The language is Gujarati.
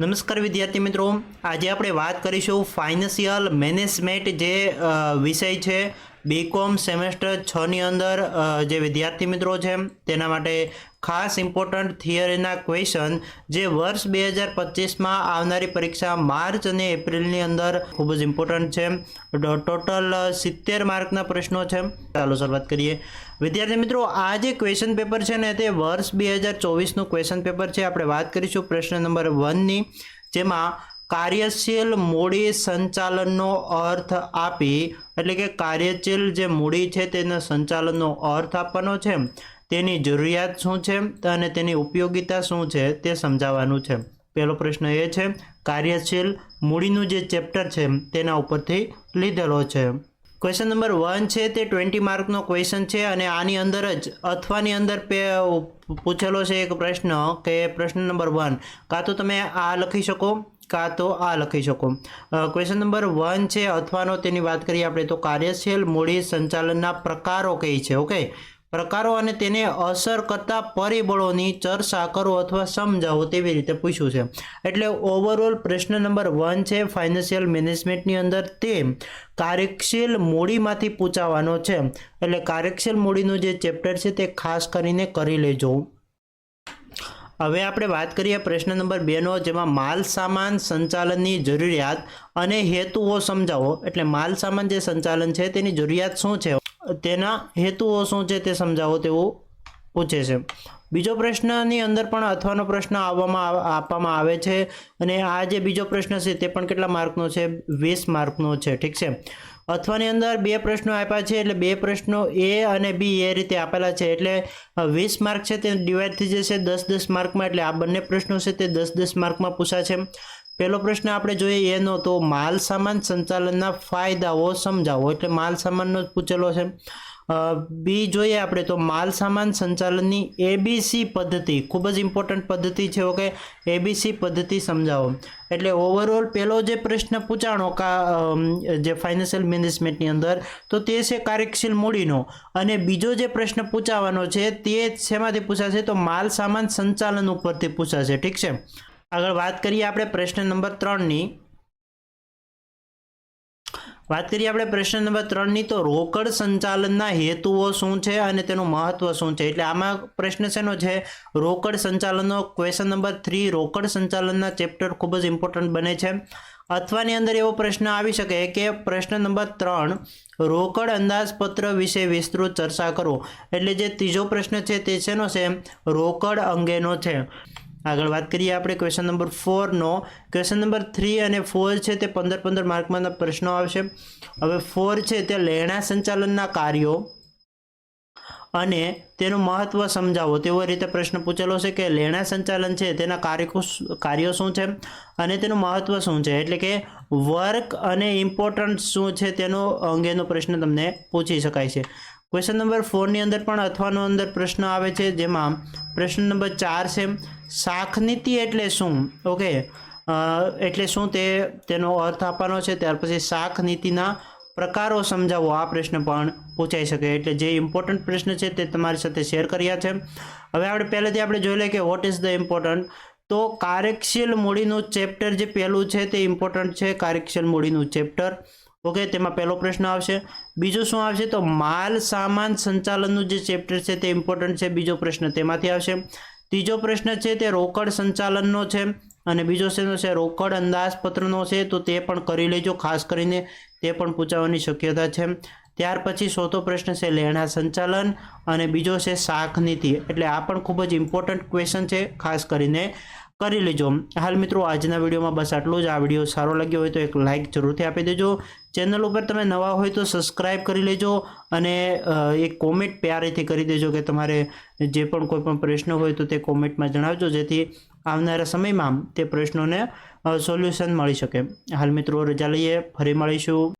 નમસ્કાર વિદ્યાર્થી મિત્રો, આજે આપણે વાત કરીશું ફાઇનાન્શિયલ મેનેજમેન્ટ જે વિષય છે બીકોમ સેમેસ્ટર 6 ની અંદર જે વિદ્યાર્થી મિત્રો છે તેના માટે ખાસ ઇમ્પોર્ટન્ટ થિયરીના ક્વેશ્ચન જે વર્ષ 2025માં આવનારી પરીક્ષા માર્ચ અને એપ્રિલની અંદર ખૂબ જ ઇમ્પોર્ટન્ટ છે. ટોટલ 70 માર્કના પ્રશ્નો છે. ચાલો શરૂઆત કરીએ. વિદ્યાર્થી મિત્રો, આ જે ક્વેશ્ચન પેપર છે ને તે વર્ષ 2024નું ક્વેશ્ચન પેપર છે. આપણે વાત કરીશું પ્રશ્ન નંબર 1ની, જેમાં કાર્યશીલ મૂડી સંચાલનનો અર્થ આપી, એટલે કે કાર્યશીલ જે મૂડી છે તેના સંચાલનનો અર્થ આપવાનો છે, તેની જરૂરિયાત શું છે અને તેની ઉપયોગિતા શું છે તે સમજાવવાનું છે. પહેલો પ્રશ્ન એ છે કાર્યશીલ મૂડીનું જે ચેપ્ટર છે તેના ઉપરથી લીધેલો છે. ક્વેશ્ચન નંબર 1 છે તે 20 માર્કનો ક્વેશ્ચન છે અને આની અંદર જ અથવાની અંદર પૂછેલો છે એક પ્રશ્ન કે પ્રશ્ન નંબર 1 કાં તો તમે આ લખી શકો કાં તો આ લખી શકો. ક્વેશ્ચન નંબર 1 છે અથવાનો, તેની વાત કરીએ આપણે તો કાર્યશીલ મૂડી સંચાલનના પ્રકારો કઈ છે. ઓકે, પ્રકારો અને તેને અસર કરતા પરિબળોની ચર્ચા કરો અથવા સમજાવો તેવી રીતે પૂછ્યું છે. એટલે ઓવરઓલ પ્રશ્ન નંબર 1 છે ફાઇનાન્શિયલ મેનેજમેન્ટની અંદર તે કાર્યશીલ મૂડીમાંથી પૂછાવાનો છે. એટલે કાર્યશીલ મૂડીનું જે ચેપ્ટર છે તે ખાસ કરીને કરી લેજો. હવે આપણે વાત કરીએ પ્રશ્ન નંબર 2નો, જેમાં માલ સામાન સંચાલનની જરૂરિયાત અને હેતુઓ સમજાવો. એટલે માલ સામાન જે સંચાલન છે તેની જરૂરિયાત શું છે, તેના હેતુઓ શું છે તે સમજાવો તેવું પૂછે છે. બીજો પ્રશ્નની અંદર પણ અથવાનો પ્રશ્ન આપવામાં આવે છે અને આ જે બીજો પ્રશ્ન છે તે પણ કેટલા માર્કનો છે? 20 માર્કનો છે. ઠીક છે. અથવાની અંદર 2 પ્રશ્નો આપ્યા છે, એટલે 2 પ્રશ્નો એ અને બી એ રીતે આપેલા છે. એટલે 20 માર્ક છે તે ડિવાઈડ થઈ જશે 10-10 માર્કમાં. એટલે આ બંને પ્રશ્નો છે તે 10-10 માર્કમાં પૂછા છે. પહેલો પ્રશ્ન આપણે જોઈએ એનો તો માલ સામાન સંચાલનના ફાયદાઓ સમજાવો. એટલે માલ સામાનનો જ પૂછેલો છે. બી જોઈએ આપણે તો માલ સામાન સંચાલનની એબીસી પદ્ધતિ, ખૂબ જ ઇમ્પોર્ટન્ટ પદ્ધતિ છે. ઓકે, એબીસી પદ્ધતિ સમજાવો. એટલે ઓવરઓલ પહેલો જે પ્રશ્ન પૂછાણો જે ફાઇનાન્શિયલ મેનેજમેન્ટની અંદર તો તે છે કાર્યશીલ મૂડીનો, અને બીજો જે પ્રશ્ન પૂછાવાનો છે તે શેમાંથી પૂછાશે તો માલ સામાન સંચાલન ઉપરથી પૂછાશે. ઠીક છે. આગળ વાત કરીએ આપણે પ્રશ્ન નંબર 3ની. વાત કરીએ આપણે પ્રશ્ન નંબર 3ની તો રોકડ સંચાલનના હેતુઓ શું છે અને તેનું મહત્વ શું છે. એટલે આમાં પ્રશ્ન શેનો છે? રોકડ સંચાલનનો. ક્વેશ્ચન નંબર 3 રોકડ સંચાલનના ચેપ્ટર ખૂબ જ ઇમ્પોર્ટન્ટ બને છે. અથવાની અંદર એવો પ્રશ્ન આવી શકે કે પ્રશ્ન નંબર 3 રોકડ અંદાજપત્ર વિશે વિસ્તૃત ચર્ચા કરો. એટલે જે ત્રીજો પ્રશ્ન છે તે શેનો છે? રોકડ અંગેનો છે. આગળ વાત કરીએ આપણે ક્વેશ્ચન નંબર 4નો. ક્વેશ્ચન નંબર 3 અને 4 છે તે 15-15 માર્કમાંના પ્રશ્નો આવશે. હવે 4 છે તે લેણા સંચાલનના કાર્યો અને તેનું મહત્વ સમજાવો તેવો રીતે પ્રશ્ન પૂછેલો છે કે લેણા સંચાલન છે તેના કાર્યો શું છે અને તેનું મહત્વ શું છે. એટલે કે વર્ક અને ઇમ્પોર્ટન્ટ શું છે તેનો અંગેનો પ્રશ્ન તમને પૂછી શકાય છે. ક્વેશ્ચન નંબર 4ની અંદર પણ અથવાનો અંદર પ્રશ્ન આવે છે, જેમાં પ્રશ્ન નંબર 4 છે શાખ નીતિ એટલે શું. ઓકે, એટલે શું તેનો અર્થ આપવાનો છે. ત્યાર પછી શાખ નીતિના પ્રકારો સમજાવો, આ પ્રશ્ન પણ પૂછાઈ શકે. એટલે જે ઇમ્પોર્ટન્ટ પ્રશ્ન છે તે તમારી સાથે શેર કર્યા છે. હવે આપણે પહેલેથી આપણે જોઈ લઈએ કે વોટ ઇઝ ધ ઇમ્પોર્ટન્ટ. તો કાર્યશીલ મૂડીનું ચેપ્ટર જે પહેલું છે તે ઇમ્પોર્ટન્ટ છે, કાર્યશીલ મૂડીનું ચેપ્ટર. ઓકે, તેમાં પહેલો પ્રશ્ન આવશે. બીજું શું આવશે તો માલ સામાન સંચાલનનું જે ચેપ્ટર છે તે ઇમ્પોર્ટન્ટ છે, બીજો પ્રશ્ન તેમાંથી આવશે. ત્રીજો પ્રશ્ન છે તે રોકડ સંચાલનનો છે અને બીજો શેનો છે? રોકડ અંદાજપત્રનો છે. તો તે પણ કરી લેજો, ખાસ કરીને તે પણ પૂછાવાની શક્યતા છે. ત્યાર પછી ચોથો પ્રશ્ન છે લેણા સંચાલન અને બીજો છે શાખ નીતિ. એટલે આ પણ ખૂબ જ ઇમ્પોર્ટન્ટ ક્વેશ્ચન છે, ખાસ કરીને કરી લેજો. હાલ મિત્રો, આજના વિડીયોમાં બસ આટલું જ. આ વિડીયો સારો લાગ્યો હોય તો એક લાઇક જરૂરથી આપી દેજો. ચેનલ ઉપર તમે નવા હોય તો સબસ્ક્રાઈબ કરી લેજો અને એક કોમેન્ટ પ્યારેથી કરી દેજો કે તમારે જે પણ કોઈ પણ પ્રશ્ન હોય તો તે કોમેન્ટમાં જણાવજો, જેથી આવનારા સમયમાં તે પ્રશ્નોને સોલ્યુશન મળી શકે. હાલ મિત્રો, રજા લઈએ, ફરી મળીશું.